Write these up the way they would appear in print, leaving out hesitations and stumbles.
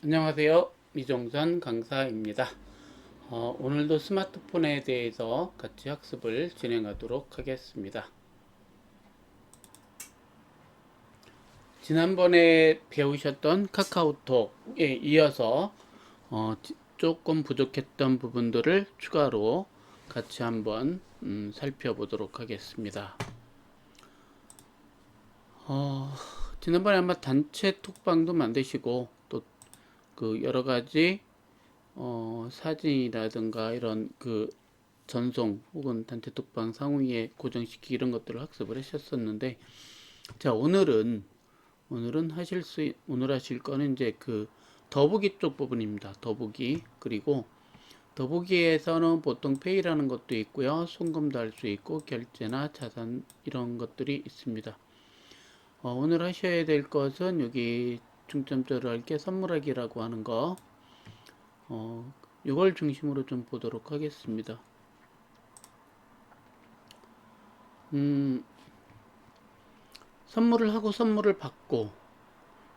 안녕하세요. 이종선 강사입니다. 오늘도 스마트폰에 대해서 같이 학습을 진행하도록 하겠습니다. 지난번에 배우셨던 카카오톡에 이어서 조금 부족했던 부분들을 추가로 같이 한번 살펴보도록 하겠습니다. 지난번에 아마 단체 톡방도 만드시고 또 그 여러 가지 사진이라든가 이런 그 전송 혹은 단체 톡방 상위에 고정시키기 이런 것들을 학습을 하셨었는데, 자 오늘은 오늘 하실 거는 이제 그 더보기 쪽 부분입니다. 더보기. 그리고 더보기에서는 보통 페이라는 것도 있고요, 송금도 할 수 있고 결제나 자산 이런 것들이 있습니다. 오늘 하셔야 될 것은 여기 중점적으로 할게 선물하기라고 하는 거, 이걸 중심으로 좀 보도록 하겠습니다. 선물을 하고 선물을 받고,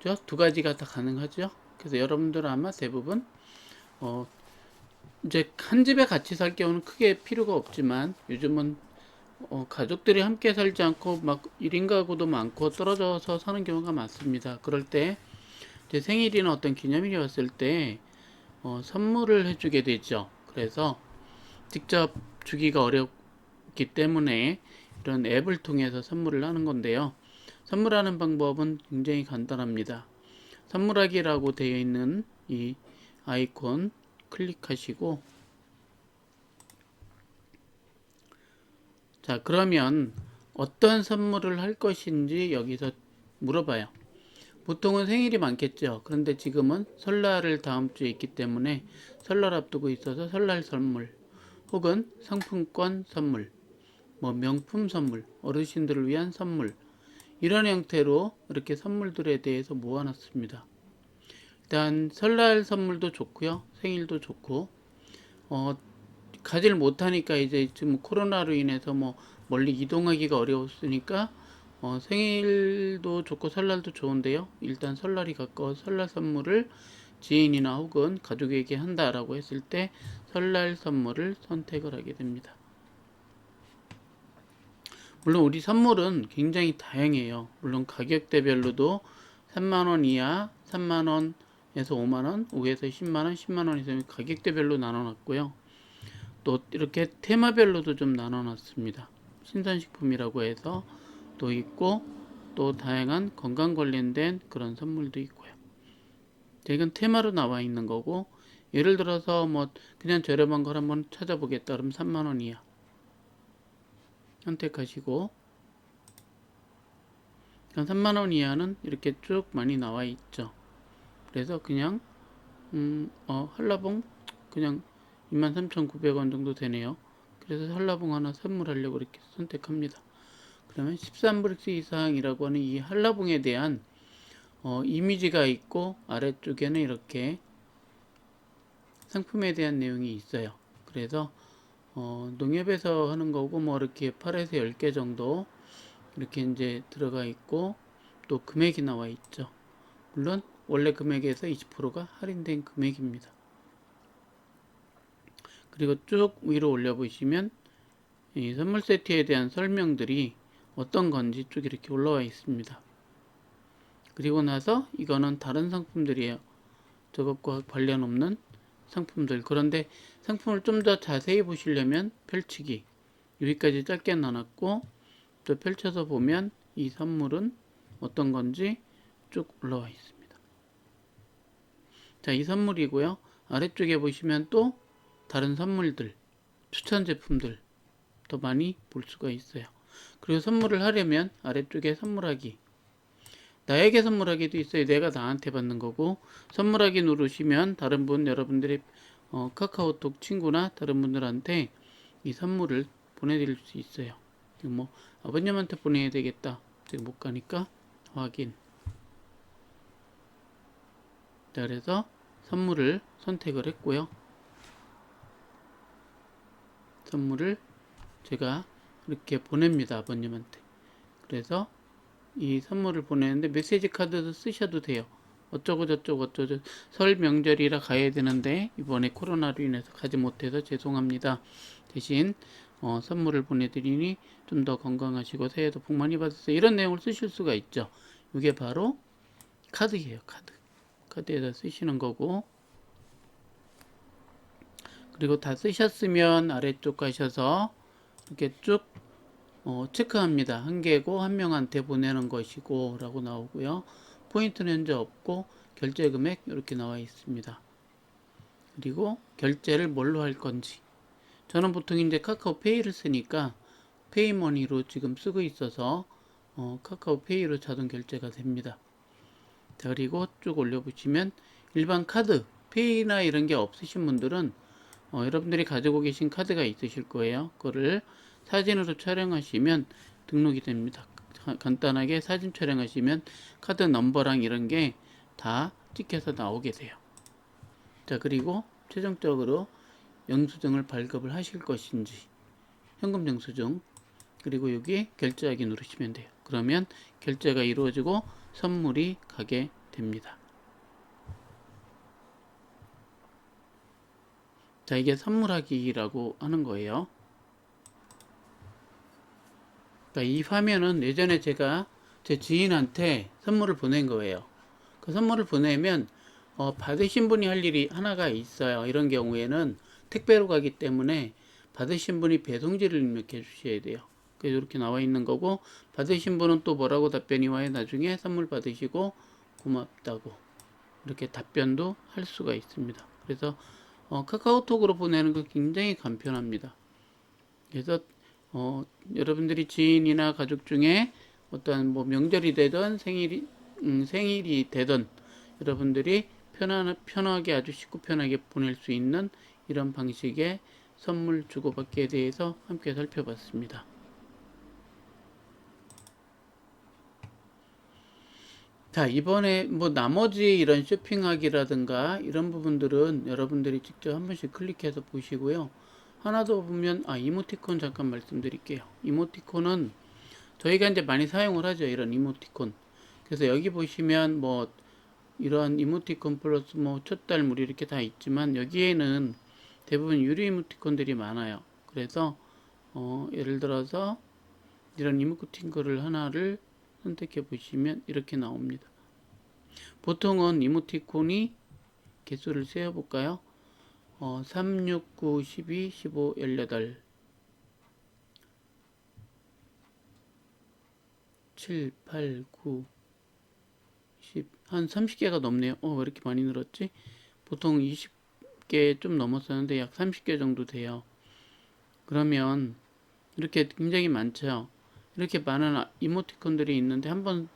저 두 가지가 다 가능하죠. 그래서 여러분들은 아마 대부분 이제 한 집에 같이 살 경우는 크게 필요가 없지만, 요즘은 가족들이 함께 살지 않고 막 1인 가구도 많고 떨어져서 사는 경우가 많습니다. 그럴 때 제 생일이나 어떤 기념일이 왔을 때 선물을 해주게 되죠. 그래서 직접 주기가 어렵기 때문에 이런 앱을 통해서 선물을 하는 건데요. 선물하는 방법은 굉장히 간단합니다. 선물하기라고 되어 있는 이 아이콘 클릭하시고, 자 그러면 어떤 선물을 할 것인지 여기서 물어봐요. 보통은 생일이 많겠죠. 그런데 지금은 설날을 다음 주에 있기 때문에 설날 앞두고 있어서 설날 선물 혹은 상품권 선물, 뭐 명품 선물, 어르신들을 위한 선물, 이런 형태로 이렇게 선물들에 대해서 모아놨습니다. 일단 설날 선물도 좋고요, 생일도 좋고, 가지를 못하니까 이제 지금 코로나로 인해서 뭐 멀리 이동하기가 어려웠으니까 생일도 좋고 설날도 좋은데요. 일단 설날이 가까워 설날 선물을 지인이나 혹은 가족에게 한다라고 했을 때 설날 선물을 선택을 하게 됩니다. 물론 우리 선물은 굉장히 다양해요. 물론 가격대별로도 3만원 이하, 3만원에서 5만원, 5에서 10만원, 10만원 이상 가격대별로 나눠놨고요. 또 이렇게 테마별로도 좀 나눠놨습니다. 신선식품이라고 해서 또 있고, 또 다양한 건강 관련된 그런 선물도 있고요. 이건 테마로 나와 있는 거고, 예를 들어서 뭐 그냥 저렴한 걸 한번 찾아보겠다 그러면 3만원 이하 선택하시고, 3만원 이하는 이렇게 쭉 많이 나와 있죠. 그래서 그냥 한라봉 그냥 23,900원 정도 되네요. 그래서 한라봉 하나 선물하려고 이렇게 선택합니다. 그러면 13브릭스 이상이라고 하는 이 한라봉에 대한 이미지가 있고, 아래쪽에는 이렇게 상품에 대한 내용이 있어요. 그래서 농협에서 하는 거고, 뭐 이렇게 8에서 10개 정도 이렇게 이제 들어가 있고, 또 금액이 나와 있죠. 물론 원래 금액에서 20%가 할인된 금액입니다. 그리고 쭉 위로 올려보시면 이 선물 세트에 대한 설명들이 어떤 건지 쭉 이렇게 올라와 있습니다. 그리고 나서 이거는 다른 상품들이에요. 저것과 관련 없는 상품들. 그런데 상품을 좀 더 자세히 보시려면 펼치기, 여기까지 짧게 나눴고, 또 펼쳐서 보면 이 선물은 어떤 건지 쭉 올라와 있습니다. 자, 이 선물이고요. 아래쪽에 보시면 또 다른 선물들, 추천 제품들 더 많이 볼 수가 있어요. 그리고 선물을 하려면 아래쪽에 선물하기, 나에게 선물하기도 있어요. 내가 나한테 받는 거고, 선물하기 누르시면 다른 분, 여러분들의 카카오톡 친구나 다른 분들한테 이 선물을 보내드릴 수 있어요. 뭐 아버님한테 보내야 되겠다, 지금 못 가니까 확인. 자, 그래서 선물을 선택을 했고요. 선물을 제가 이렇게 보냅니다, 아버님한테. 그래서 이 선물을 보내는데 메시지 카드도 쓰셔도 돼요. 어쩌고 저쩌고 어쩌고 설 명절이라 가야 되는데 이번에 코로나로 인해서 가지 못해서 죄송합니다. 대신 선물을 보내드리니 좀 더 건강하시고 새해도 복 많이 받으세요. 이런 내용을 쓰실 수가 있죠. 이게 바로 카드예요. 카드에다 쓰시는 거고, 그리고 다 쓰셨으면 아래쪽 가셔서 이렇게 쭉 체크합니다. 한 개고 한 명한테 보내는 것이고 라고 나오고요. 포인트는 현재 없고 결제 금액 이렇게 나와 있습니다. 그리고 결제를 뭘로 할 건지, 저는 보통 이제 카카오페이를 쓰니까 페이머니로 지금 쓰고 있어서 카카오페이로 자동 결제가 됩니다. 자, 그리고 쭉 올려보시면 일반 카드, 페이나 이런 게 없으신 분들은 여러분들이 가지고 계신 카드가 있으실 거예요. 그거를 사진으로 촬영하시면 등록이 됩니다. 간단하게 사진 촬영하시면 카드 넘버랑 이런 게 다 찍혀서 나오게 돼요. 자, 그리고 최종적으로 영수증을 발급을 하실 것인지, 현금 영수증, 그리고 여기 결제하기 누르시면 돼요. 그러면 결제가 이루어지고 선물이 가게 됩니다. 자, 이게 선물하기라고 하는 거예요. 그러니까 이 화면은 예전에 제가 제 지인한테 선물을 보낸 거예요. 그 선물을 보내면 받으신 분이 할 일이 하나가 있어요. 이런 경우에는 택배로 가기 때문에 받으신 분이 배송지를 입력해 주셔야 돼요. 그래서 이렇게 나와 있는 거고, 받으신 분은 또 뭐라고 답변이 와요. 나중에 선물 받으시고 고맙다고 이렇게 답변도 할 수가 있습니다. 그래서 카카오톡으로 보내는 거 굉장히 간편합니다. 그래서 여러분들이 지인이나 가족 중에 어떤 뭐 명절이 되든 생일이 되든 여러분들이 편하게 아주 쉽고 편하게 보낼 수 있는 이런 방식의 선물 주고받기에 대해서 함께 살펴봤습니다. 자, 이번에 뭐 나머지 이런 쇼핑하기라든가 이런 부분들은 여러분들이 직접 한 번씩 클릭해서 보시고요. 하나 더 보면 이모티콘 잠깐 말씀드릴게요. 이모티콘은 저희가 이제 많이 사용을 하죠. 이런 이모티콘. 그래서 여기 보시면 뭐 이런 이모티콘 플러스 뭐 촛달무리 이렇게 다 있지만 여기에는 대부분 유료 이모티콘들이 많아요. 그래서 예를 들어서 이런 이모티콘을 하나를 선택해 보시면 이렇게 나옵니다. 보통은 이모티콘이 개수를 세어 볼까요? 3, 6, 9, 12, 15, 18, 7, 8, 9, 10, 한 30개가 넘네요. 왜 이렇게 많이 늘었지? 보통 20개 좀 넘었었는데 약 30개 정도 돼요. 그러면 이렇게 굉장히 많죠. 이렇게 많은 이모티콘들이 있는데 한번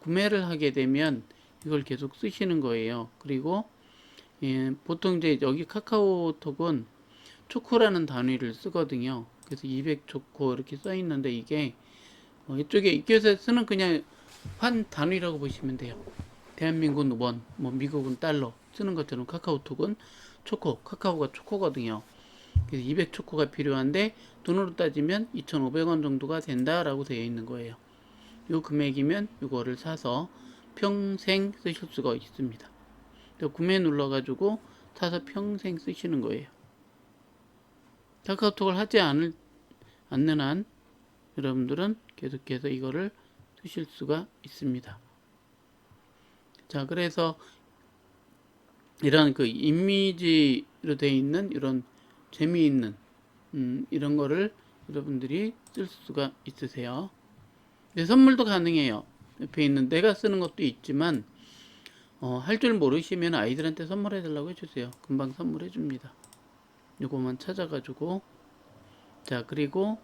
구매를 하게 되면 이걸 계속 쓰시는 거예요. 그리고 보통 이제 여기 카카오톡은 초코라는 단위를 쓰거든요. 그래서 200초코 이렇게 써 있는데 이게 이쪽에 이쪽에서 쓰는 그냥 한 단위라고 보시면 돼요. 대한민국은 원, 뭐 미국은 달러 쓰는 것처럼 카카오톡은 카카오가 초코거든요. 그래서 200초코가 필요한데 돈으로 따지면 2,500원 정도가 된다라고 되어 있는 거예요. 요 금액이면 이거를 사서 평생 쓰실 수가 있습니다. 구매 눌러가지고 사서 평생 쓰시는 거예요. 카카오톡을 하지 않는 한 여러분들은 계속해서 이거를 쓰실 수가 있습니다. 자, 그래서 이런 그 이미지로 되어 있는 이런 재미있는 이런 거를 여러분들이 쓸 수가 있으세요. 선물도 가능해요. 옆에 있는 내가 쓰는 것도 있지만 할 줄 모르시면 아이들한테 선물해 달라고 해주세요. 금방 선물해 줍니다. 요거만 찾아가지고, 자, 그리고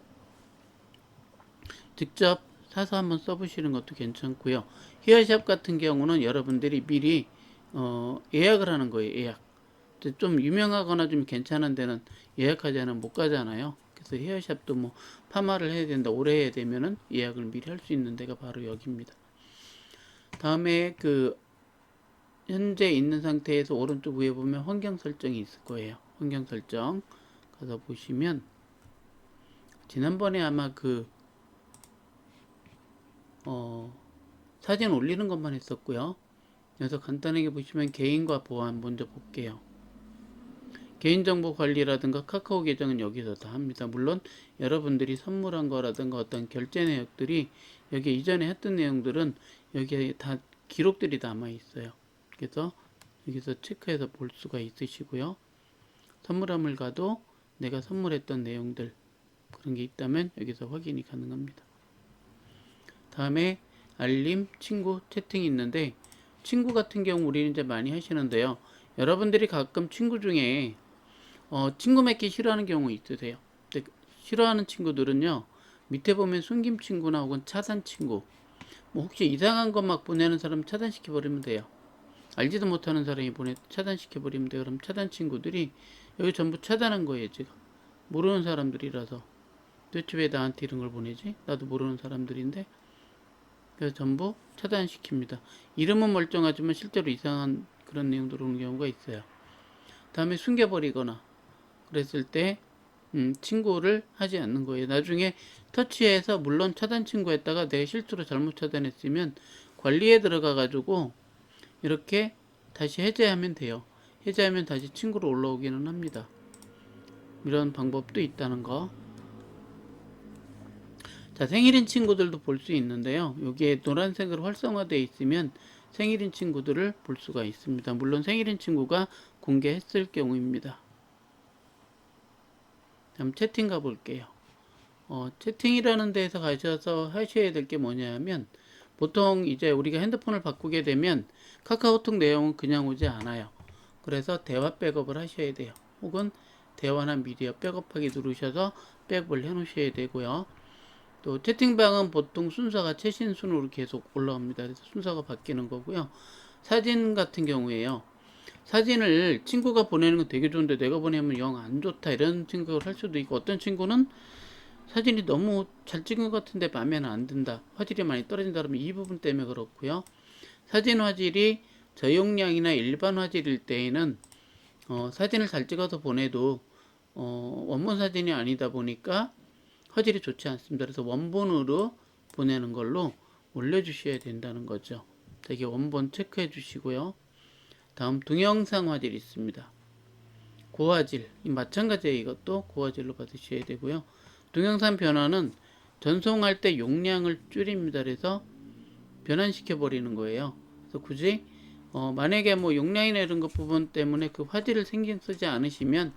직접 사서 한번 써보시는 것도 괜찮고요. 히어샵 같은 경우는 여러분들이 미리 예약을 하는 거예요. 예약. 좀 유명하거나 좀 괜찮은 데는 예약하지 않으면 못 가잖아요. 그래서 헤어샵도 뭐 파마를 해야 된다, 오래 해야 되면은 예약을 미리 할 수 있는 데가 바로 여기입니다. 다음에 그 현재 있는 상태에서 오른쪽 위에 보면 환경 설정이 있을 거예요. 환경 설정 가서 보시면 지난번에 아마 그 사진 올리는 것만 했었고요. 그래서 간단하게 보시면 개인과 보안 먼저 볼게요. 개인정보 관리라든가 카카오 계정은 여기서 다 합니다. 물론 여러분들이 선물한 거라든가 어떤 결제 내역들이 여기 이전에 했던 내용들은 여기에 다 기록들이 남아 있어요. 그래서 여기서 체크해서 볼 수가 있으시고요. 선물함을 가도 내가 선물했던 내용들 그런 게 있다면 여기서 확인이 가능합니다. 다음에 알림, 친구, 채팅이 있는데 친구 같은 경우 우리는 이제 많이 하시는데요. 여러분들이 가끔 친구 중에 친구 맺기 싫어하는 경우 있으세요. 근데 싫어하는 친구들은요. 밑에 보면 숨김 친구나 혹은 차단 친구 뭐 혹시 이상한 것 막 보내는 사람 차단시켜 버리면 돼요. 알지도 못하는 사람이 차단시켜 버리면 돼요. 그럼 차단 친구들이 여기 전부 차단한 거예요. 지금 모르는 사람들이라서 도대체 왜 나한테 이런 걸 보내지? 나도 모르는 사람들인데 그래서 전부 차단시킵니다. 이름은 멀쩡하지만 실제로 이상한 그런 내용들 오는 경우가 있어요. 다음에 숨겨버리거나 그랬을 때 친구를 하지 않는 거예요. 나중에 터치해서 물론 차단 친구 했다가 내가 실수로 잘못 차단했으면 관리에 들어가 가지고 이렇게 다시 해제하면 돼요. 해제하면 다시 친구로 올라오기는 합니다. 이런 방법도 있다는 거. 자, 생일인 친구들도 볼 수 있는데요. 여기에 노란색으로 활성화되어 있으면 생일인 친구들을 볼 수가 있습니다. 물론 생일인 친구가 공개했을 경우입니다. 다음 채팅 가볼게요. 채팅이라는 데에서 가셔서 하셔야 될 게 뭐냐면 보통 이제 우리가 핸드폰을 바꾸게 되면 카카오톡 내용은 그냥 오지 않아요. 그래서 대화 백업을 하셔야 돼요. 혹은 대화나 미디어 백업하기 누르셔서 백업을 해 놓으셔야 되고요. 또 채팅방은 보통 순서가 최신 순으로 계속 올라옵니다. 그래서 순서가 바뀌는 거고요. 사진 같은 경우에요. 사진을 친구가 보내는 건 되게 좋은데 내가 보내면 영 안 좋다 이런 생각을 할 수도 있고 어떤 친구는 사진이 너무 잘 찍은 것 같은데 마음에 안 든다. 화질이 많이 떨어진다 그러면 이 부분 때문에 그렇고요. 사진 화질이 저용량이나 일반 화질일 때에는 사진을 잘 찍어서 보내도 원본 사진이 아니다 보니까 화질이 좋지 않습니다. 그래서 원본으로 보내는 걸로 올려주셔야 된다는 거죠. 이게 원본 체크해 주시고요. 다음 동영상 화질이 있습니다. 고화질, 마찬가지예요. 이것도 고화질로 받으셔야 되고요. 동영상 변환은 전송할 때 용량을 줄입니다. 그래서 변환시켜 버리는 거예요. 그래서 굳이 만약에 뭐 용량이나 이런 것 부분 때문에 그 화질을 신경 쓰지 않으시면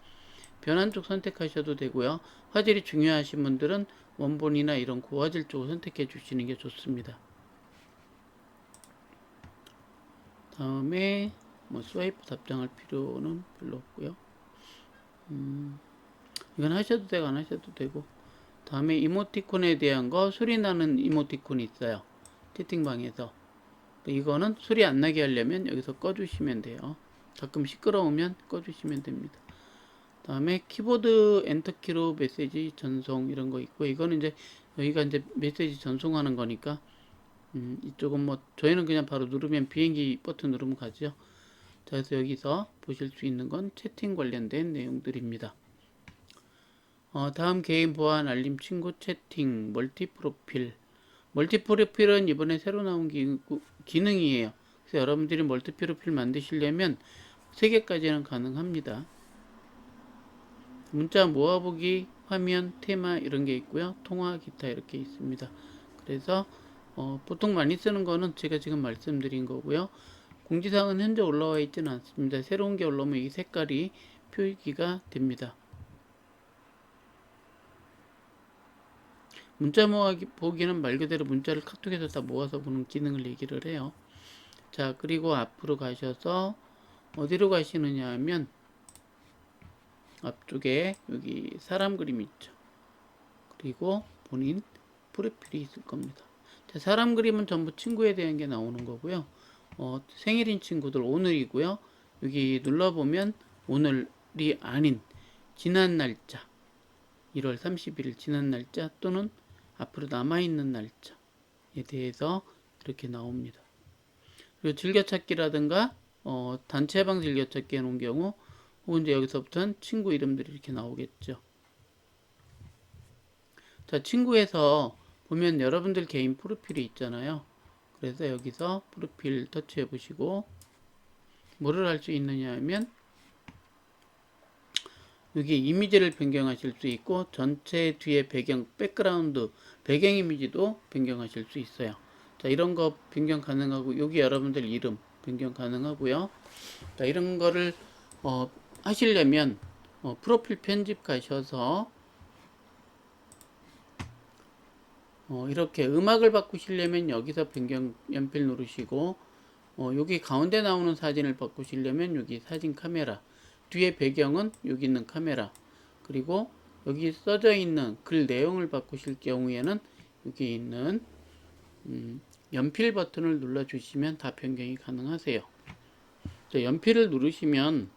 변환 쪽 선택하셔도 되고요. 화질이 중요하신 분들은 원본이나 이런 고화질 쪽을 선택해 주시는 게 좋습니다. 다음에 뭐 스와이프 답장할 필요는 별로 없고요. 이건 하셔도 되고 안 하셔도 되고. 다음에 이모티콘에 대한 거 소리 나는 이모티콘이 있어요. 채팅방에서. 이거는 소리 안 나게 하려면 여기서 꺼주시면 돼요. 가끔 시끄러우면 꺼주시면 됩니다. 다음에 키보드 엔터키로 메시지 전송 이런 거 있고 이거는 이제 여기가 이제 메시지 전송하는 거니까 이쪽은 뭐 저희는 그냥 바로 누르면 비행기 버튼 누르면 가죠. 자, 그래서 여기서 보실 수 있는 건 채팅 관련된 내용들입니다. 다음 개인 보안 알림 친구 채팅 멀티 프로필. 멀티 프로필은 이번에 새로 나온 기능이에요. 그래서 여러분들이 멀티 프로필 만드시려면 3개까지는 가능합니다. 문자 모아보기, 화면, 테마 이런 게 있고요. 통화, 기타 이렇게 있습니다. 그래서 보통 많이 쓰는 거는 제가 지금 말씀드린 거고요. 공지사항은 현재 올라와 있지는 않습니다. 새로운 게 올라오면 이 색깔이 표기가 됩니다. 문자 모아보기는 말 그대로 문자를 카톡에서 다 모아서 보는 기능을 얘기를 해요. 자, 그리고 앞으로 가셔서 어디로 가시느냐 하면 앞쪽에 여기 사람 그림 있죠. 그리고 본인 프로필이 있을 겁니다. 자, 사람 그림은 전부 친구에 대한 게 나오는 거고요. 생일인 친구들 오늘이고요. 여기 눌러보면 오늘이 아닌 지난 날짜 1월 31일 지난 날짜 또는 앞으로 남아있는 날짜에 대해서 이렇게 나옵니다. 그리고 즐겨찾기라든가 단체방 즐겨찾기 해놓은 경우 혹은 이제 여기서부터는 친구 이름들이 이렇게 나오겠죠. 자, 친구에서 보면 여러분들 개인 프로필이 있잖아요. 그래서 여기서 프로필 터치해 보시고 뭐를 할 수 있느냐 하면 여기 이미지를 변경하실 수 있고 전체 뒤에 배경, 백그라운드, 배경 이미지도 변경하실 수 있어요. 자, 이런 거 변경 가능하고 여기 여러분들 이름 변경 가능하고요. 자, 이런 거를 하시려면 프로필 편집 가셔서 이렇게 음악을 바꾸시려면 여기서 변경 연필 누르시고 여기 가운데 나오는 사진을 바꾸시려면 여기 사진 카메라, 뒤에 배경은 여기 있는 카메라, 그리고 여기 써져 있는 글 내용을 바꾸실 경우에는 여기 있는 연필 버튼을 눌러 주시면 다 변경이 가능하세요. 자, 연필을 누르시면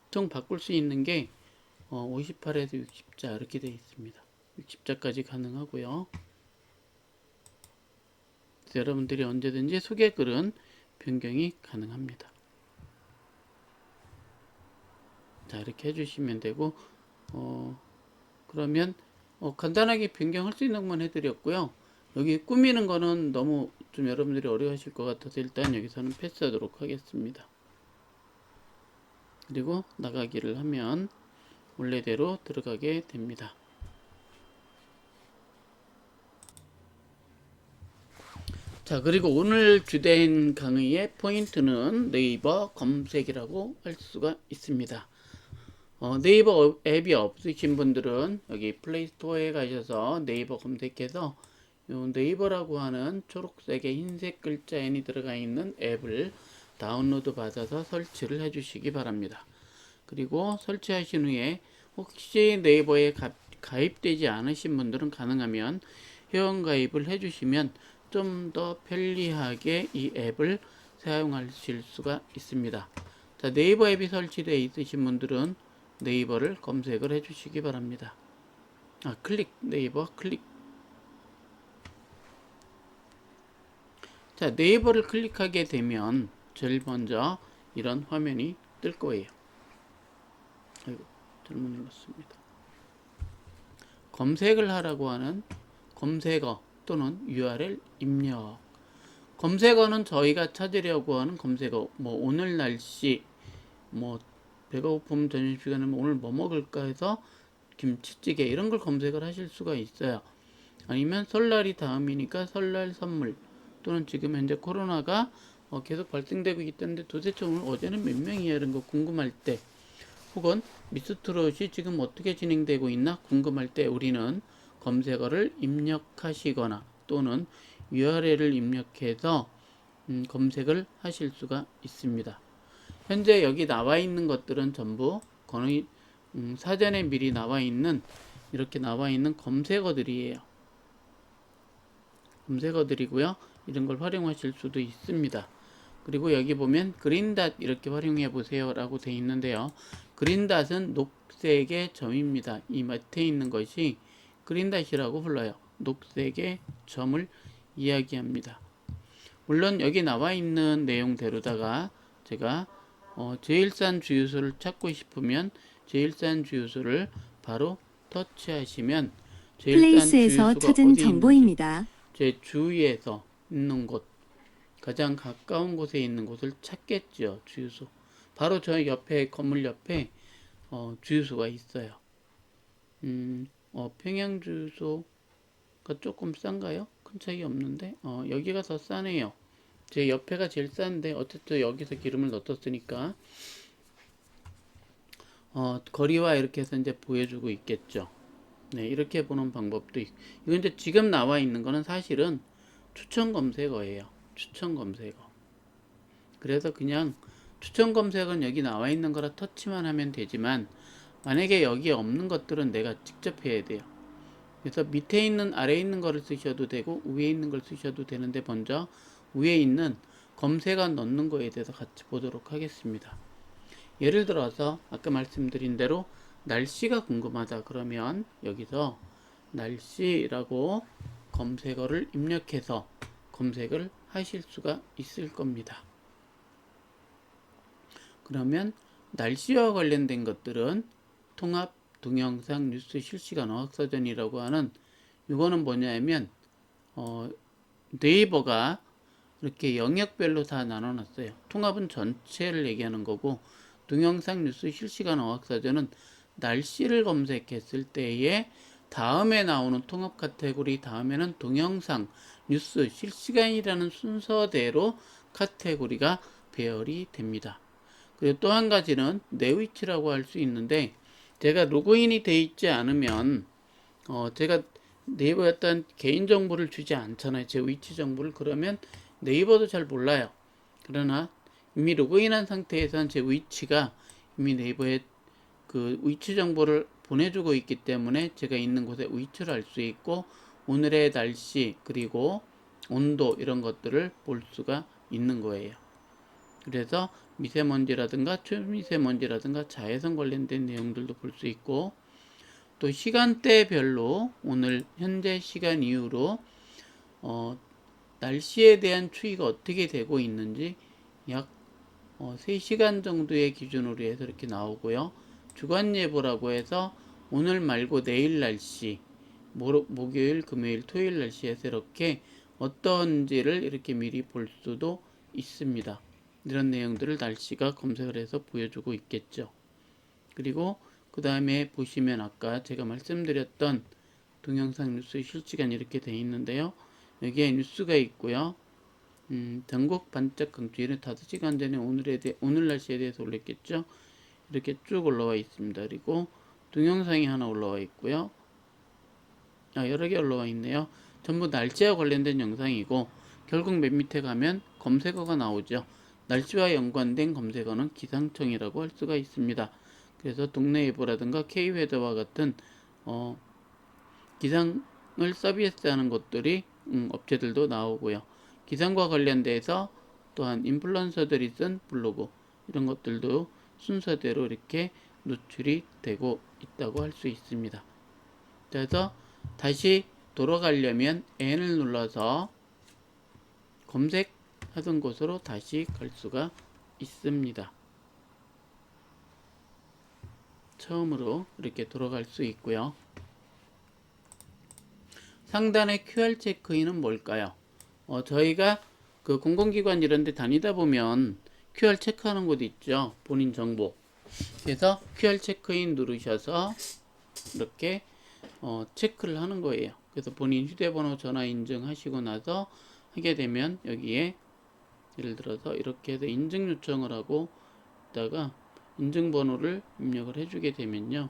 보통 바꿀 수 있는 게 58에서 60자 이렇게 되어 있습니다. 60자까지 가능하고요. 여러분들이 언제든지 소개글은 변경이 가능합니다. 자, 이렇게 해주시면 되고 그러면 간단하게 변경할 수 있는 것만 해드렸고요. 여기 꾸미는 거는 너무 좀 여러분들이 어려워하실 것 같아서 일단 여기서는 패스하도록 하겠습니다. 그리고 나가기를 하면 원래대로 들어가게 됩니다. 자, 그리고 오늘 주된 강의의 포인트는 네이버 검색이라고 할 수가 있습니다. 네이버 앱이 없으신 분들은 여기 플레이스토어에 가셔서 네이버 검색해서 요 네이버라고 하는 초록색의 흰색 글자엔이 들어가 있는 앱을 다운로드 받아서 설치를 해 주시기 바랍니다. 그리고 설치하신 후에 혹시 네이버에 가입되지 않으신 분들은 가능하면 회원가입을 해 주시면 좀 더 편리하게 이 앱을 사용하실 수가 있습니다. 자, 네이버 앱이 설치되어 있으신 분들은 네이버를 검색을 해 주시기 바랍니다. 네이버 클릭. 자, 네이버를 클릭하게 되면 제일 먼저 이런 화면이 뜰 거예요. 아이고, 잘못 눌렀습니다. 검색을 하라고 하는 검색어 또는 URL 입력. 검색어는 저희가 찾으려고 하는 검색어, 뭐 오늘 날씨, 뭐 배가 고프면 점심시간에 오늘 뭐 먹을까 해서 김치찌개 이런 걸 검색을 하실 수가 있어요. 아니면 설날이 다음이니까 설날 선물, 또는 지금 현재 코로나가 계속 발생되고 있다는데 도대체 오늘 어제는 몇 명이야 이런 거 궁금할 때, 혹은 미스트롯이 지금 어떻게 진행되고 있나 궁금할 때 우리는 검색어를 입력하시거나 또는 URL을 입력해서 검색을 하실 수가 있습니다. 현재 여기 나와 있는 것들은 전부 거의 사전에 미리 나와 있는 이렇게 나와 있는 검색어들이에요. 검색어들이고요. 이런 걸 활용하실 수도 있습니다. 그리고 여기 보면 그린닷 이렇게 활용해 보세요 라고 되어 있는데요. 그린닷은 녹색의 점입니다. 이 밑에 있는 것이 그린닷이라고 불러요. 녹색의 점을 이야기합니다. 물론 여기 나와 있는 내용대로다가 제가 제일 싼 주유소를 찾고 싶으면 제일 싼 주유소를 바로 터치하시면 제일 싼 플레이스에서 주유소가 찾은 어디 정보입니다. 있는지 제 주위에서 있는 곳, 가장 가까운 곳에 있는 곳을 찾겠죠. 주유소. 바로 저 옆에 건물 옆에 주유소가 있어요. 평양 주유소가 조금 싼가요? 큰 차이 없는데 여기가 더 싸네요. 제 옆에가 제일 싼데 어쨌든 여기서 기름을 넣었으니까 거리와 이렇게 해서 이제 보여주고 있겠죠. 네, 이렇게 보는 방법도 있고, 이건 이제 지금 나와 있는 거는 사실은 추천 검색어예요. 추천 검색어. 그래서 그냥 추천 검색은 여기 나와 있는 거라 터치만 하면 되지만, 만약에 여기에 없는 것들은 내가 직접 해야 돼요. 그래서 밑에 있는 아래에 있는 거를 쓰셔도 되고 위에 있는 걸 쓰셔도 되는데, 먼저 위에 있는 검색어 넣는 거에 대해서 같이 보도록 하겠습니다. 예를 들어서 아까 말씀드린 대로 날씨가 궁금하다 그러면 여기서 날씨라고 검색어를 입력해서 검색을 하실 수가 있을 겁니다. 그러면 날씨와 관련된 것들은 통합 동영상 뉴스 실시간 어학사전이라고 하는, 이거는 뭐냐면 네이버가 이렇게 영역별로 다 나눠놨어요. 통합은 전체를 얘기하는 거고, 동영상 뉴스 실시간 어학사전은 날씨를 검색했을 때에 다음에 나오는 통합 카테고리 다음에는 동영상 뉴스 실시간이라는 순서대로 카테고리가 배열이 됩니다. 그리고 또 한 가지는 내 위치라고 할 수 있는데, 제가 로그인이 돼 있지 않으면 제가 네이버에 어떤 개인정보를 주지 않잖아요. 제 위치 정보를. 그러면 네이버도 잘 몰라요. 그러나 이미 로그인한 상태에서는 제 위치가 이미 네이버에 그 위치 정보를 보내주고 있기 때문에 제가 있는 곳의 위치를 알 수 있고, 오늘의 날씨 그리고 온도 이런 것들을 볼 수가 있는 거예요. 그래서 미세먼지라든가 초미세먼지라든가 자외선 관련된 내용들도 볼 수 있고, 또 시간대별로 오늘 현재 시간 이후로 날씨에 대한 추이가 어떻게 되고 있는지 약 3시간 정도의 기준으로 해서 이렇게 나오고요. 주간 예보라고 해서 오늘 말고 내일 날씨, 목요일, 금요일, 토요일 날씨에서 이렇게 어떤지를 이렇게 미리 볼 수도 있습니다. 이런 내용들을 날씨가 검색을 해서 보여주고 있겠죠. 그리고 그 다음에 보시면 아까 제가 말씀드렸던 동영상 뉴스 실시간 이렇게 되어 있는데요. 여기에 뉴스가 있고요. 전국 반짝 강추위는 5시간 전에 오늘 날씨에 대해서 올렸겠죠. 이렇게 쭉 올라와 있습니다. 그리고 동영상이 하나 올라와 있고요. 여러 개 올라와 있네요. 전부 날씨와 관련된 영상이고, 결국 맨 밑에 가면 검색어가 나오죠. 날씨와 연관된 검색어는 기상청이라고 할 수가 있습니다. 그래서 동네예보라든가 K웨더와 같은 기상을 서비스하는 것들이 업체들도 나오고요. 기상과 관련돼서 또한 인플루언서들이 쓴 블로그 이런 것들도 순서대로 이렇게 노출이 되고 있다고 할 수 있습니다. 그래서 다시 돌아가려면 N을 눌러서 검색하던 곳으로 다시 갈 수가 있습니다. 처음으로 이렇게 돌아갈 수 있고요. 상단의 QR 체크인은 뭘까요? 저희가 그 공공기관 이런 데 다니다 보면 QR 체크하는 곳 있죠. 본인 정보. 그래서 QR 체크인 누르셔서 이렇게 체크를 하는 거예요. 그래서 본인 휴대번호 전화 인증하시고 나서 하게 되면 여기에 예를 들어서 이렇게 해서 인증 요청을 하고 있다가 인증번호를 입력을 해주게 되면요.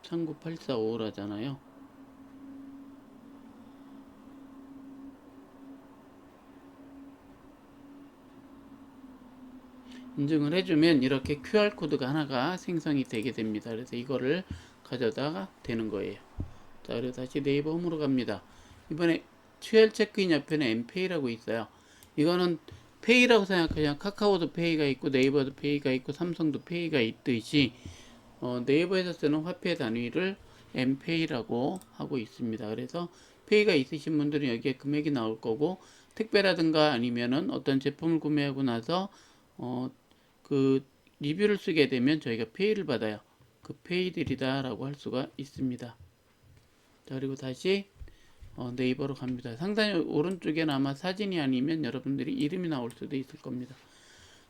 39845라잖아요. 인증을 해주면 이렇게 QR코드가 하나가 생성이 되게 됩니다. 그래서 이거를 가져다가 되는 거예요. 자, 그리고 다시 네이버 홈으로 갑니다. 이번에 QR 체크인 옆에는 엠페이라고 있어요. 이거는 페이라고 생각하시면 카카오도 페이가 있고 네이버도 페이가 있고 삼성도 페이가 있듯이 네이버에서 쓰는 화폐 단위를 엠페이라고 하고 있습니다. 그래서 페이가 있으신 분들은 여기에 금액이 나올 거고, 택배라든가 아니면은 어떤 제품을 구매하고 나서 그 리뷰를 쓰게 되면 저희가 페이를 받아요. 그 페이들이다 라고 할 수가 있습니다. 자, 그리고 다시 네이버로 갑니다. 상단에 오른쪽에는 아마 사진이 아니면 여러분들이 이름이 나올 수도 있을 겁니다.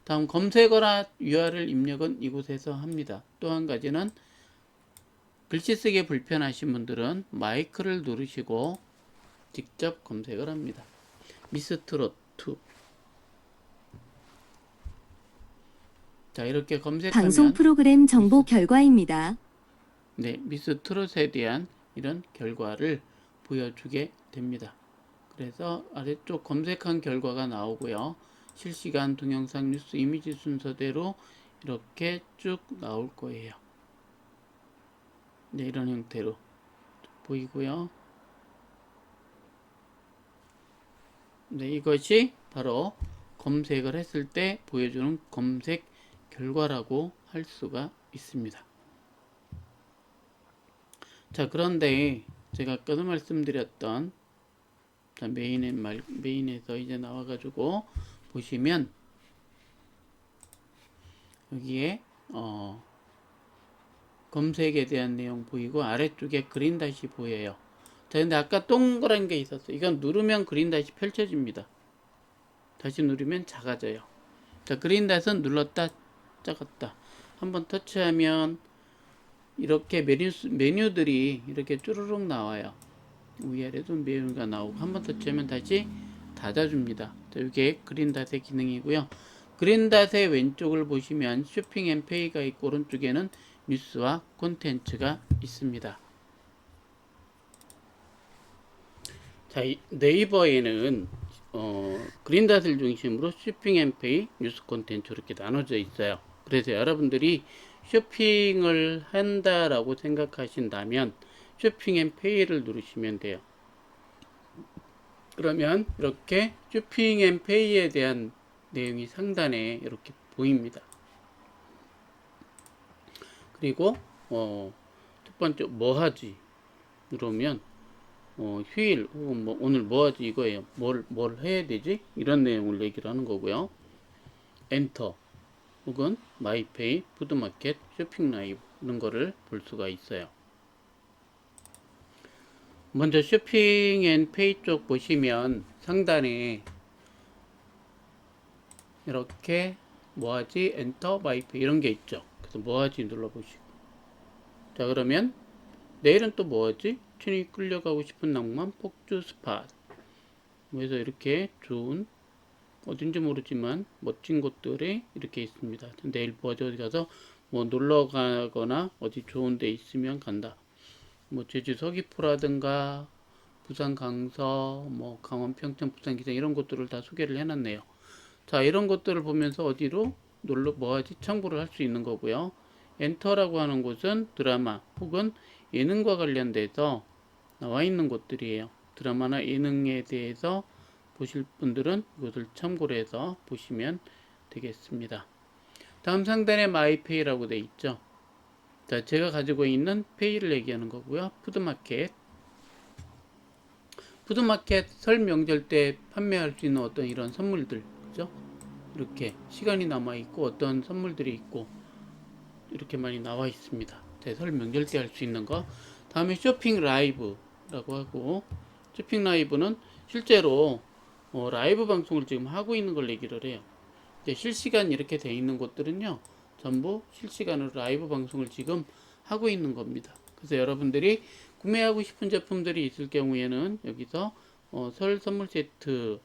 다음 검색어나 URL 입력은 이곳에서 합니다. 또 한 가지는 글씨 쓰기 불편하신 분들은 마이크를 누르시고 직접 검색을 합니다. 미스트롯2. 자, 이렇게 검색하면 방송 프로그램 정보 결과입니다. 네, 미스트롯에 대한 이런 결과를 보여주게 됩니다. 그래서 아래쪽 검색한 결과가 나오고요. 실시간 동영상 뉴스 이미지 순서대로 이렇게 쭉 나올 거예요. 네, 이런 형태로 보이고요. 네, 이것이 바로 검색을 했을 때 보여주는 검색 결과라고 할 수가 있습니다. 자, 그런데 제가 아까도 말씀드렸던 메인에서 이제 나와가지고 보시면 여기에 검색에 대한 내용 보이고 아래쪽에 그린 다시 보여요. 자, 근데 아까 동그란 게 있었어. 이건 누르면 그린닷이 펼쳐집니다. 다시 누르면 작아져요. 자, 그린닷은 눌렀다 작았다. 한번 터치하면 이렇게 메뉴들이 이렇게 쭈루룩 나와요. 위아래도 메뉴가 나오고 한번 터치하면 다시 닫아줍니다. 자, 이게 그린닷의 기능이고요. 그린닷의 왼쪽을 보시면 쇼핑 앤 페이가 있고 오른쪽에는 뉴스와 콘텐츠가 있습니다. 자, 네이버에는 그린닷을 중심으로 쇼핑 앤 페이, 뉴스 콘텐츠 이렇게 나눠져 있어요. 그래서 여러분들이 쇼핑을 한다라고 생각하신다면 쇼핑 앤 페이를 누르시면 돼요. 그러면 이렇게 쇼핑 앤 페이에 대한 내용이 상단에 이렇게 보입니다. 그리고 첫 번째 뭐 하지 누르면 휴일 혹은 뭐 오늘 뭐 하지 이거예요. 뭘 해야 되지? 이런 내용을 얘기를 하는 거고요. 엔터 혹은 마이페이, 푸드마켓, 쇼핑 라이브 이런 거를 볼 수가 있어요. 먼저 쇼핑 앤 페이 쪽 보시면 상단에 이렇게 뭐하지 엔터 마이페이 이런 게 있죠. 그래서 뭐하지 눌러보시고 자 그러면 내일은 또 뭐하지 춘이 끌려가고 싶은 낭만 폭주 스팟 그래서 이렇게 좋은 어딘지 모르지만 멋진 곳들이 이렇게 있습니다. 내일 뭐하지 어디 가서 뭐 놀러 가거나 어디 좋은 데 있으면 간다. 뭐 제주 서귀포라든가 부산 강서 뭐 강원 평창 부산 기장 이런 곳들을 다 소개를 해놨네요. 자 이런 것들을 보면서 어디로 놀러 뭐하지 참고를 할 수 있는 거고요. 엔터라고 하는 곳은 드라마 혹은 예능과 관련돼서 나와 있는 곳들이에요. 드라마나 예능에 대해서 보실 분들은 이것을 참고로 해서 보시면 되겠습니다. 다음 상단에 마이페이라고 되어 있죠. 자, 제가 가지고 있는 페이를 얘기하는 거고요. 푸드마켓 설 명절 때 판매할 수 있는 어떤 이런 선물들 그죠? 이렇게 시간이 남아 있고 어떤 선물들이 있고 이렇게 많이 나와 있습니다. 설 명절 때 할 수 있는 거. 다음에 쇼핑 라이브라고 하고 쇼핑 라이브는 실제로 라이브 방송을 지금 하고 있는 걸 얘기를 해요. 이제 실시간 이렇게 돼 있는 곳들은요 전부 실시간으로 라이브 방송을 지금 하고 있는 겁니다. 그래서 여러분들이 구매하고 싶은 제품들이 있을 경우에는 여기서 설 선물 세트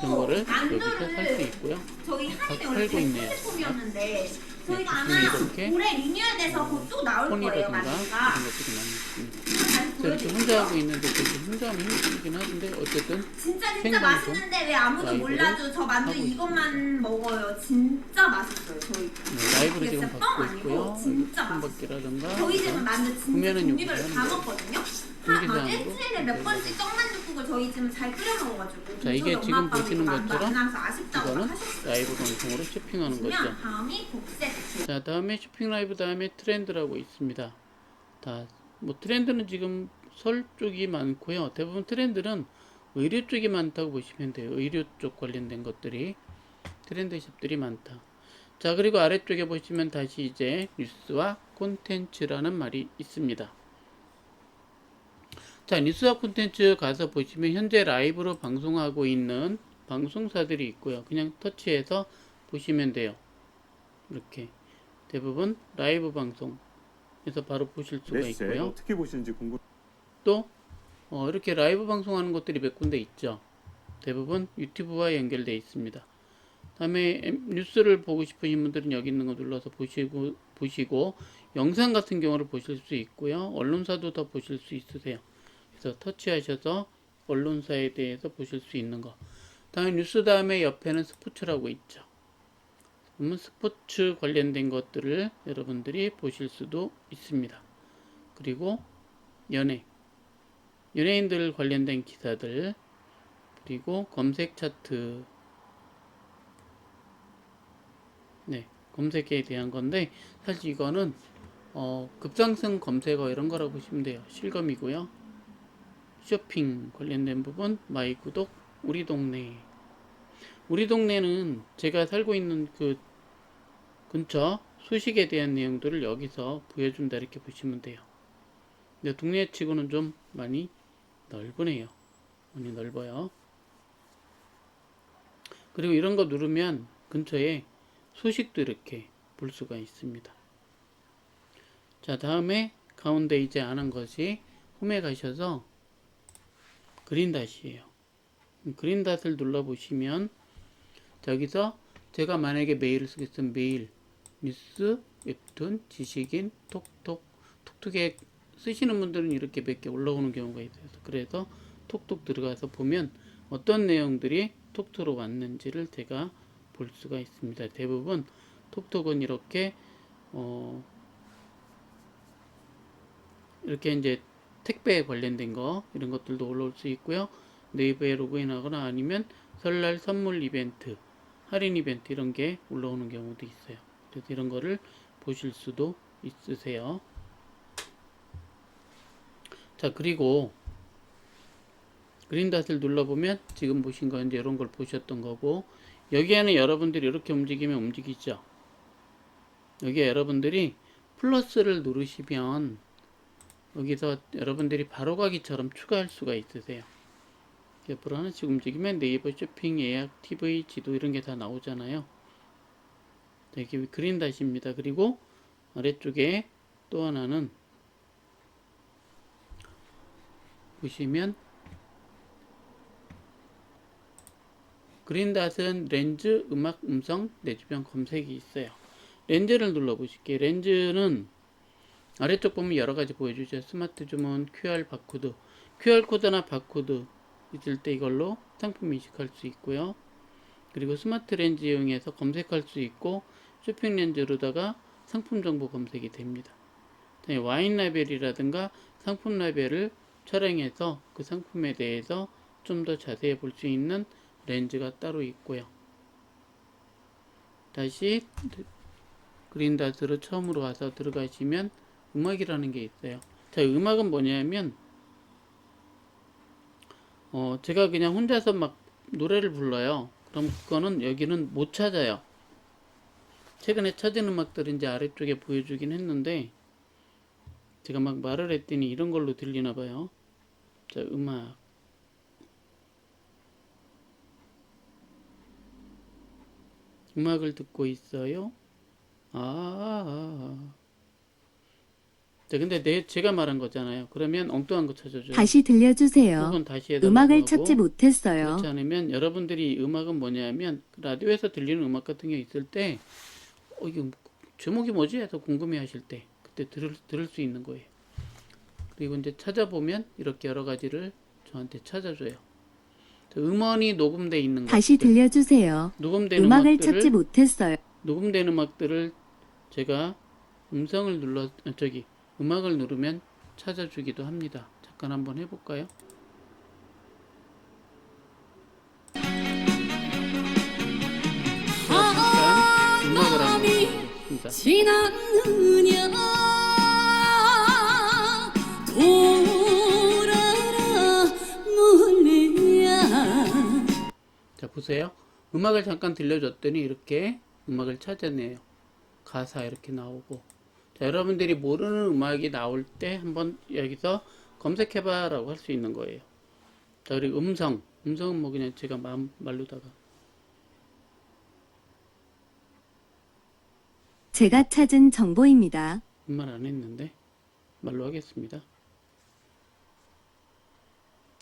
이런 거를 여기서 살 수 있고요. 저희 다 한이 원래 팔고 있네요. 제품이었는데 네, 저희가 아마 이렇게 올해 리뉴얼돼서 곧 또 나올 거예요, 폰이라든가 마스가. 이런 것들이 많이 있습니다. 잘 그래서 이렇게 혼자 보여드릴게요. 하고 있는데 되게 혼자 하면 힘들긴 하던데 어쨌든 진짜 생방송 맛있는데 왜 아무도 라이브를 몰라줘? 저 만두 하고 이것만 먹어요. 진짜 맛있어요, 저희. 네, 라이브로 이게 지금 진짜 받고 뻥 있고요. 아니고 진짜 맛있어요. 콩밥기라든가 저희 집은 만두 진짜 구매는 종류별로 여기서 다 하는 거예요. 먹거든요. 공지사항으로 일주일에 몇 번씩 떡만둣국을 저희 집은 잘 끓여 먹어가지고. 자 이게 저희 지금 엄마 아빠도 보시는 만두 안 것처럼 나와서 아쉽다고 이거는 하셨어요. 라이브 방송으로 쇼핑하는 거죠. 보시면 다음이 복세트. 자 다음에 쇼핑 라이브 다음에 트렌드라고 있습니다. 뭐 트렌드는 지금 설 쪽이 많고요. 대부분 트렌드는 의류 쪽이 많다고 보시면 돼요. 의류 쪽 관련된 것들이 트렌드 샵들이 많다. 자 그리고 아래쪽에 보시면 다시 이제 뉴스와 콘텐츠라는 말이 있습니다. 자 뉴스와 콘텐츠 가서 보시면 현재 라이브로 방송하고 있는 방송사들이 있고요. 그냥 터치해서 보시면 돼요. 이렇게 대부분 라이브 방송에서 바로 보실 수가 메시지 있고요. 어떻게 보시는지 궁금. 또 이렇게 라이브 방송하는 곳들이 몇 군데 있죠. 대부분 유튜브와 연결되어 있습니다. 다음에 뉴스를 보고 싶으신 분들은 여기 있는 거 눌러서 보시고 영상 같은 경우를 보실 수 있고요. 언론사도 더 보실 수 있으세요. 그래서 터치하셔서 언론사에 대해서 보실 수 있는 거. 다음에 뉴스 다음에 옆에는 스포츠라고 있죠. 그러면 스포츠 관련된 것들을 여러분들이 보실 수도 있습니다. 그리고 연예인들 관련된 기사들 그리고 검색 차트 네 검색에 대한 건데 사실 이거는 급상승 검색어 이런 거라고 보시면 돼요. 실검이고요. 쇼핑 관련된 부분 마이 구독 우리 동네는 제가 살고 있는 그 근처 소식에 대한 내용들을 여기서 보여준다 이렇게 보시면 돼요. 근데 동네치고는 좀 많이 넓으네요. 많이 넓어요. 그리고 이런 거 누르면 근처에 소식도 이렇게 볼 수가 있습니다. 자, 다음에 가운데 이제 안 한 것이 홈에 가셔서 그린닷이에요. 그린닷을 눌러보시면 여기서 제가 만약에 메일을 쓰겠으면 메일, 뉴스, 웹툰, 지식인, 톡톡, 톡톡에 쓰시는 분들은 이렇게 몇 개 올라오는 경우가 있어요. 그래서 톡톡 들어가서 보면 어떤 내용들이 톡톡으로 왔는지를 제가 볼 수가 있습니다. 대부분 톡톡은 이렇게 이렇게 이제 택배에 관련된 거 이런 것들도 올라올 수 있고요. 네이버에 로그인하거나 아니면 설날 선물 이벤트, 할인 이벤트 이런 게 올라오는 경우도 있어요. 그래서 이런 거를 보실 수도 있으세요. 자, 그리고 그린닷을 눌러보면 지금 보신 거 이제 이런 걸 보셨던 거고, 여기에는 여러분들이 이렇게 움직이면 움직이죠. 여기에 여러분들이 플러스를 누르시면 여기서 여러분들이 바로가기처럼 추가할 수가 있으세요. 옆으로 하나씩 움직이면 네이버 쇼핑, 예약, TV, 지도 이런 게 다 나오잖아요. 여기 그린닷입니다. 그리고 아래쪽에 또 하나는 보시면 그린닷은 렌즈, 음악, 음성, 내 주변 검색이 있어요. 렌즈를 눌러보실게요. 렌즈는 아래쪽 보면 여러가지 보여주죠. 스마트 주문, QR 바코드, QR코드나 바코드 있을 때 이걸로 상품 인식할 수 있고요. 그리고 스마트 렌즈 이용해서 검색할 수 있고, 쇼핑 렌즈로다가 상품 정보 검색이 됩니다. 와인 라벨이라든가 상품 라벨을 촬영해서 그 상품에 대해서 좀 더 자세히 볼 수 있는 렌즈가 따로 있고요. 다시 그린닷으로 처음으로 와서 들어가시면 음악이라는 게 있어요. 자, 음악은 뭐냐면 제가 그냥 혼자서 막 노래를 불러요. 그럼 그거는 여기는 못 찾아요. 최근에 찾은 음악들은 이제 아래쪽에 보여주긴 했는데 제가 막 말을 했더니 이런 걸로 들리나 봐요. 자, 음악을 듣고 있어요. 자, 근데 제가 말한 거잖아요. 그러면 엉뚱한 거 찾아줘요. 다시 들려주세요. 혹은 다시 해달라고 음악을 하고, 찾지 못했어요. 그렇지 않으면 여러분들이 음악은 뭐냐면 라디오에서 들리는 음악 같은 게 있을 때 이거 제목이 뭐지? 해서 궁금해 하실 때 그때 들을 수 있는 거예요. 그리고 이제 찾아보면 이렇게 여러 가지를 저한테 찾아줘요. 음원이 녹음되어 있는 다시 것들, 들려주세요. 녹음된 음악을 찾지 못했어요. 녹음된 음악들을 제가 음악을 누르면 찾아주기도 합니다. 잠깐 한번 해볼까요? 잠깐 음악을 한번 해보겠습니다. 지났느냐 돌아라 멀리야. 자, 보세요. 음악을 잠깐 들려줬더니 이렇게 음악을 찾아내요. 가사 이렇게 나오고. 자, 여러분들이 모르는 음악이 나올 때 한번 여기서 검색해봐 라고 할 수 있는 거예요. 자, 그리고 음성은 뭐 그냥 제가 말로다가 제가 찾은 정보입니다. 말 안 했는데 말로 하겠습니다.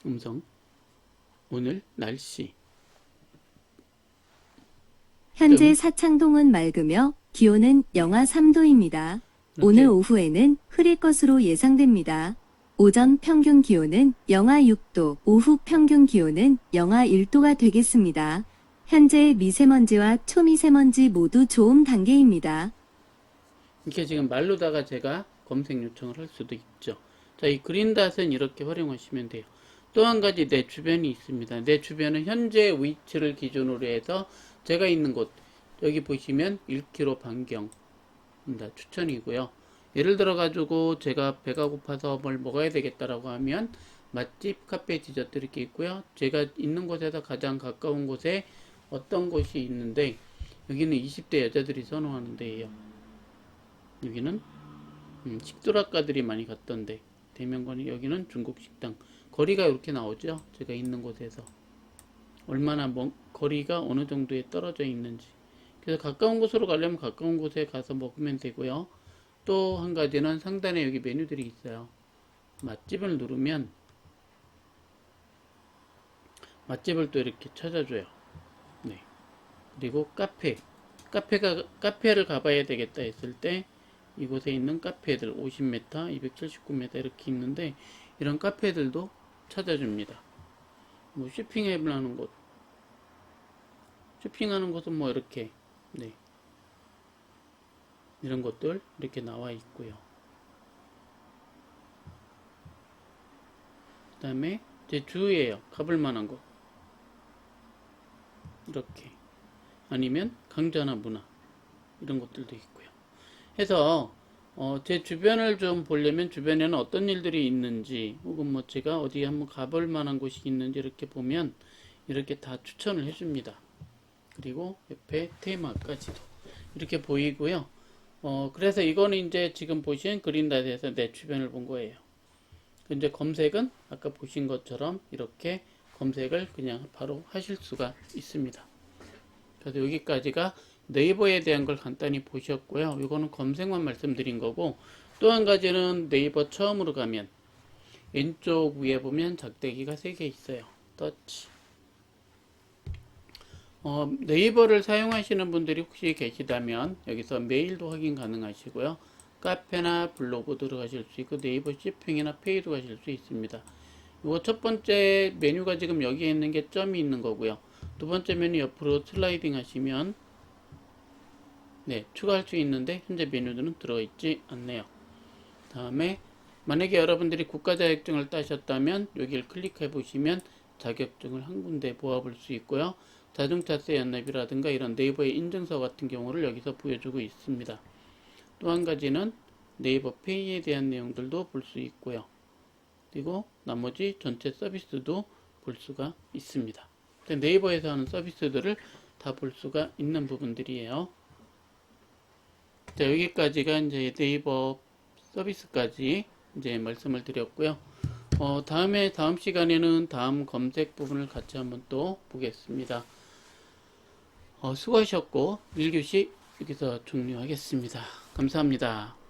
음성, 오늘 날씨. 현재 사창동은 맑으며 기온은 영하 3도입니다. 오늘 오후에는 흐릴 것으로 예상됩니다. 오전 평균 기온은 영하 6도, 오후 평균 기온은 영하 1도가 되겠습니다. 현재 미세먼지와 초미세먼지 모두 좋음 단계입니다. 이렇게 지금 말로다가 제가 검색 요청을 할 수도 있죠. 자, 이 그린닷은 이렇게 활용하시면 돼요. 또 한 가지 내 주변이 있습니다. 내 주변은 현재 위치를 기준으로 해서 제가 있는 곳, 여기 보시면 1km 반경 추천이고요. 예를 들어 가지고 제가 배가 고파서 뭘 먹어야 되겠다라고 하면 맛집, 카페, 디저트 이렇게 있고요. 제가 있는 곳에서 가장 가까운 곳에 어떤 곳이 있는데 여기는 20대 여자들이 선호하는 데예요. 여기는 식도락가들이 많이 갔던 대면관이, 여기는 중국 식당. 거리가 이렇게 나오죠. 제가 있는 곳에서 얼마나 거리가 어느 정도에 떨어져 있는지. 그래서 가까운 곳으로 가려면 가까운 곳에 가서 먹으면 되고요. 또 한 가지는 상단에 여기 메뉴들이 있어요. 맛집을 누르면 맛집을 또 이렇게 찾아줘요. 네. 그리고 카페를 가봐야 되겠다 했을 때 이곳에 있는 카페들 50m, 279m 이렇게 있는데 이런 카페들도 찾아줍니다. 뭐 쇼핑하는 곳은 뭐 이렇게 네. 이런 것들 이렇게 나와 있고요. 그 다음에 제 주위에요. 가볼 만한 곳 이렇게, 아니면 강자나 문화 이런 것들도 있고요. 해서 제 주변을 좀 보려면 주변에는 어떤 일들이 있는지, 혹은 뭐 제가 어디 한번 가볼 만한 곳이 있는지 이렇게 보면 이렇게 다 추천을 해줍니다. 그리고 옆에 테마까지도 이렇게 보이고요. 그래서 이거는 이제 지금 보신 그린닷에서 내 주변을 본 거예요. 근데 검색은 아까 보신 것처럼 이렇게 검색을 그냥 바로 하실 수가 있습니다. 그래서 여기까지가 네이버에 대한 걸 간단히 보셨고요. 이거는 검색만 말씀드린 거고, 또 한 가지는 네이버 처음으로 가면 왼쪽 위에 보면 작대기가 3개 있어요. 터치. 네이버를 사용하시는 분들이 혹시 계시다면 여기서 메일도 확인 가능하시고요. 카페나 블로그 들어가실 수 있고, 네이버 쇼핑이나 페이도 가실 수 있습니다. 이거 첫 번째 메뉴가 지금 여기에 있는 게 점이 있는 거고요. 두 번째 메뉴 옆으로 슬라이딩 하시면 네, 추가할 수 있는데 현재 메뉴들은 들어있지 않네요. 다음에 만약에 여러분들이 국가 자격증을 따셨다면 여기를 클릭해 보시면 자격증을 한 군데 모아볼 수 있고요. 자동차세 연납이라든가 이런 네이버의 인증서 같은 경우를 여기서 보여주고 있습니다. 또 한 가지는 네이버 페이에 대한 내용들도 볼 수 있고요. 그리고 나머지 전체 서비스도 볼 수가 있습니다. 네이버에서 하는 서비스들을 다 볼 수가 있는 부분들이에요. 자, 여기까지가 이제 네이버 서비스까지 이제 말씀을 드렸고요. 다음 시간에는 다음 검색 부분을 같이 한번 또 보겠습니다. 수고하셨고 1교시 여기서 종료하겠습니다. 감사합니다.